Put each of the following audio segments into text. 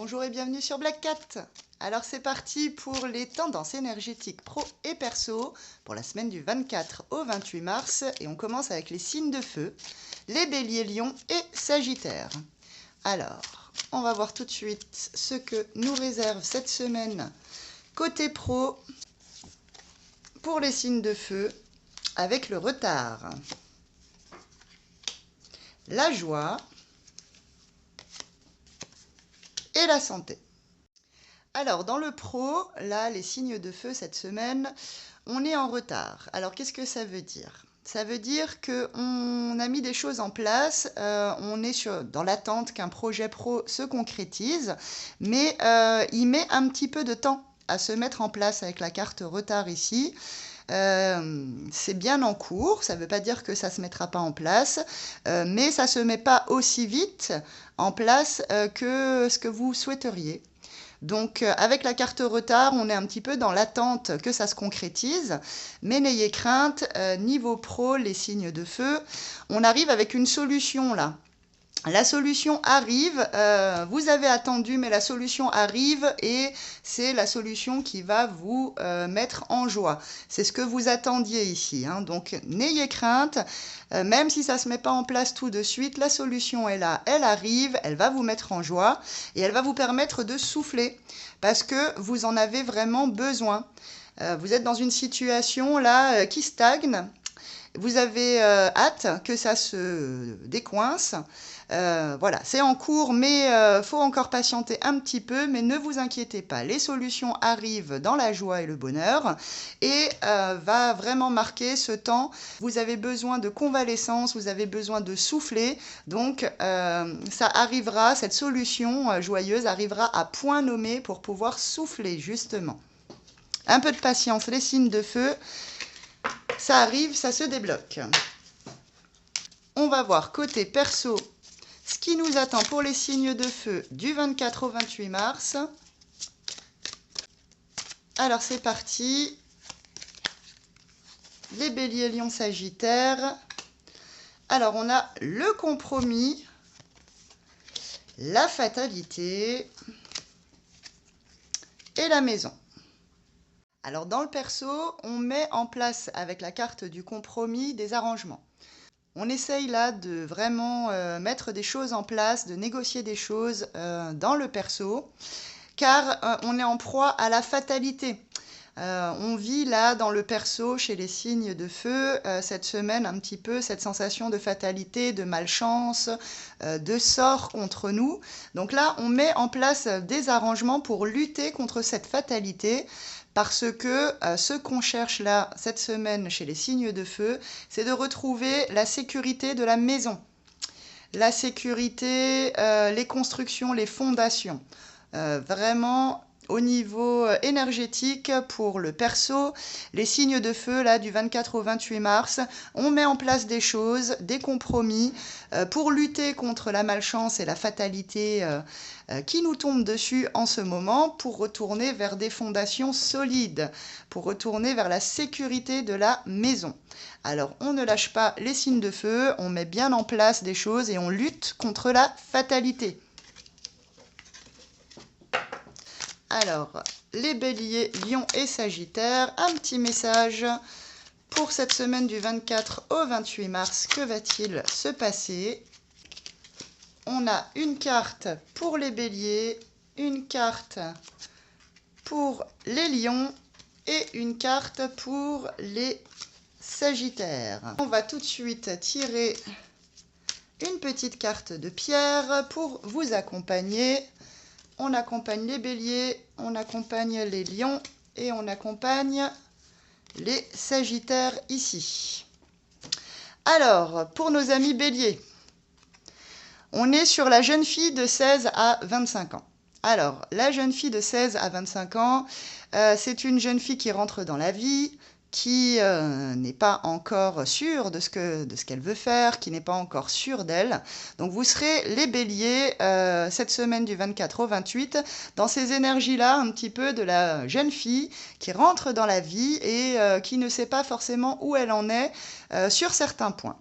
Bonjour et bienvenue sur Black Cat. Alors c'est parti pour les tendances énergétiques pro et perso pour la semaine du 24 au 28 mars et on commence avec les signes de feu, les béliers, lions et sagittaires. Alors, on va voir tout de suite ce que nous réserve cette semaine côté pro pour les signes de feu avec le retard, la joie et la santé. Alors, dans le pro, là, les signes de feu cette semaine, on est en retard. Alors, qu'est-ce que ça veut dire? Ça veut dire qu'on a mis des choses en place, on est dans l'attente qu'un projet pro se concrétise, mais il met un petit peu de temps à se mettre en place avec la carte retard ici. C'est bien en cours, ça ne veut pas dire que ça ne se mettra pas en place, mais ça ne se met pas aussi vite en place que ce que vous souhaiteriez. Donc avec la carte retard, on est un petit peu dans l'attente que ça se concrétise, mais n'ayez crainte, niveau pro, les signes de feu, on arrive avec une solution là. La solution arrive, vous avez attendu, mais la solution arrive et c'est la solution qui va vous mettre en joie. C'est ce que vous attendiez ici, hein. Donc n'ayez crainte, même si ça ne se met pas en place tout de suite, la solution est là, elle arrive, elle va vous mettre en joie et elle va vous permettre de souffler parce que vous en avez vraiment besoin. Vous êtes dans une situation là qui stagne. Vous avez hâte que ça se décoince. Voilà, c'est en cours, mais faut encore patienter un petit peu. Mais ne vous inquiétez pas, les solutions arrivent dans la joie et le bonheur et va vraiment marquer ce temps. Vous avez besoin de convalescence, vous avez besoin de souffler. Donc, ça arrivera, cette solution joyeuse arrivera à point nommé pour pouvoir souffler, justement. Un peu de patience, les signes de feu. Ça arrive, ça se débloque. On va voir côté perso ce qui nous attend pour les signes de feu du 24 au 28 mars. Alors c'est parti. Les béliers, lions, sagittaires. Alors on a le compromis, la fatalité et la maison. Alors dans le perso, on met en place avec la carte du compromis des arrangements. On essaye là de vraiment mettre des choses en place, de négocier des choses dans le perso, car on est en proie à la fatalité. On vit là dans le perso, chez les signes de feu, cette semaine un petit peu cette sensation de fatalité, de malchance, de sort contre nous. Donc là, on met en place des arrangements pour lutter contre cette fatalité, parce que ce qu'on cherche là, cette semaine, chez les signes de feu, c'est de retrouver la sécurité de la maison. La sécurité, les constructions, les fondations. Vraiment, au niveau énergétique, pour le perso, les signes de feu, là, du 24 au 28 mars, on met en place des choses, des compromis, pour lutter contre la malchance et la fatalité qui nous tombent dessus en ce moment, pour retourner vers des fondations solides, pour retourner vers la sécurité de la maison. Alors, on ne lâche pas les signes de feu, on met bien en place des choses et on lutte contre la fatalité. Alors, les béliers, lions et sagittaires, un petit message pour cette semaine du 24 au 28 mars. Que va-t-il se passer? On a une carte pour les béliers, une carte pour les lions et une carte pour les sagittaires. On va tout de suite tirer une petite carte de pierre pour vous accompagner. On accompagne les béliers, on accompagne les lions et on accompagne les sagittaires ici. Alors, pour nos amis béliers, on est sur la jeune fille de 16 à 25 ans. Alors, la jeune fille de 16 à 25 ans, c'est une jeune fille qui rentre dans la vie, qui n'est pas encore sûre de ce qu'elle veut faire, qui n'est pas encore sûre d'elle. Donc vous serez les béliers cette semaine du 24 au 28 dans ces énergies-là, un petit peu de la jeune fille qui rentre dans la vie et qui ne sait pas forcément où elle en est sur certains points.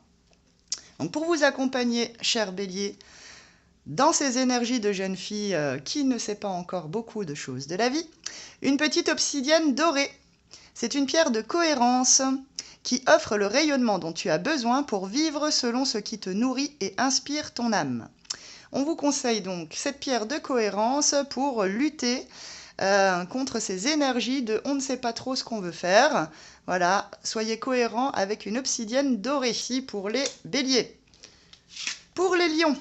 Donc pour vous accompagner, chers béliers, dans ces énergies de jeune fille qui ne sait pas encore beaucoup de choses de la vie, une petite obsidienne dorée. C'est une pierre de cohérence qui offre le rayonnement dont tu as besoin pour vivre selon ce qui te nourrit et inspire ton âme. On vous conseille donc cette pierre de cohérence pour lutter contre ces énergies de on ne sait pas trop ce qu'on veut faire. Voilà, soyez cohérents avec une obsidienne dorée ici pour les béliers. Pour les lions,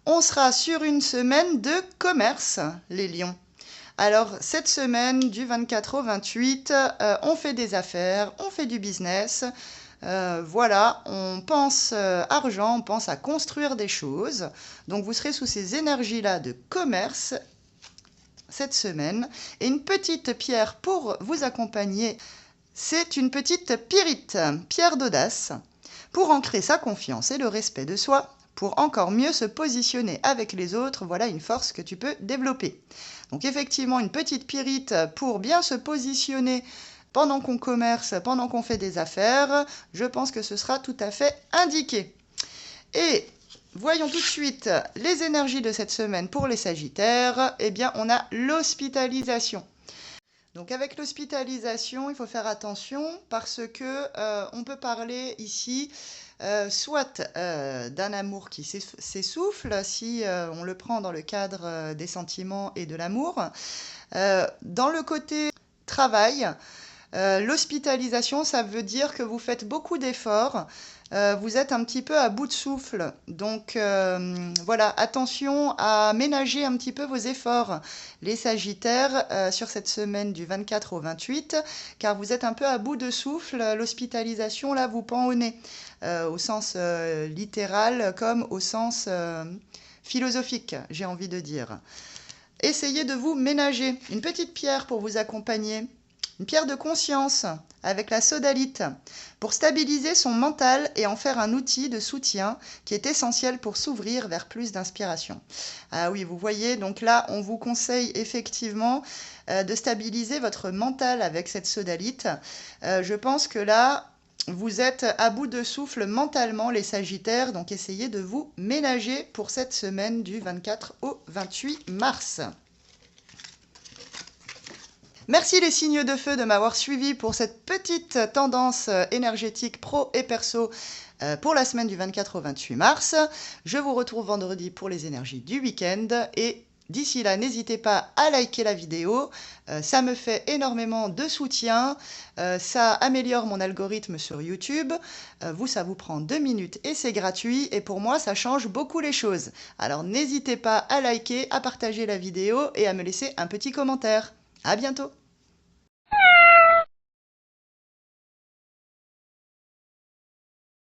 on sera sur une semaine de commerce, les lions. Alors, cette semaine, du 24 au 28, on fait des affaires, on fait du business. Voilà, on pense argent, on pense à construire des choses. Donc, vous serez sous ces énergies-là de commerce cette semaine. Et une petite pierre pour vous accompagner, c'est une petite pyrite, pierre d'audace, pour ancrer sa confiance et le respect de soi. Pour encore mieux se positionner avec les autres, voilà une force que tu peux développer. Donc effectivement, une petite pyrite pour bien se positionner pendant qu'on commerce, pendant qu'on fait des affaires, je pense que ce sera tout à fait indiqué. Et voyons tout de suite les énergies de cette semaine pour les Sagittaires. Eh bien, on a l'hospitalisation. Donc avec l'hospitalisation, il faut faire attention parce que on peut parler ici soit d'un amour qui s'essouffle, si on le prend dans le cadre des sentiments et de l'amour. Dans le côté travail, l'hospitalisation, ça veut dire que vous faites beaucoup d'efforts, vous êtes un petit peu à bout de souffle. Donc voilà, attention à ménager un petit peu vos efforts, les Sagittaires, sur cette semaine du 24 au 28, car vous êtes un peu à bout de souffle. L'hospitalisation, là, vous pend au nez, au sens littéral comme au sens philosophique, j'ai envie de dire. Essayez de vous ménager. Une petite pierre pour vous accompagner. Une pierre de conscience avec la sodalite pour stabiliser son mental et en faire un outil de soutien qui est essentiel pour s'ouvrir vers plus d'inspiration. Ah oui, vous voyez, donc là, on vous conseille effectivement de stabiliser votre mental avec cette sodalite. Je pense que là, vous êtes à bout de souffle mentalement, les Sagittaires, donc essayez de vous ménager pour cette semaine du 24 au 28 mars. Merci les signes de feu de m'avoir suivi pour cette petite tendance énergétique pro et perso pour la semaine du 24 au 28 mars. Je vous retrouve vendredi pour les énergies du week-end et d'ici là, n'hésitez pas à liker la vidéo, ça me fait énormément de soutien, ça améliore mon algorithme sur YouTube, ça vous prend 2 minutes et c'est gratuit et pour moi ça change beaucoup les choses. Alors n'hésitez pas à liker, à partager la vidéo et à me laisser un petit commentaire. À bientôt!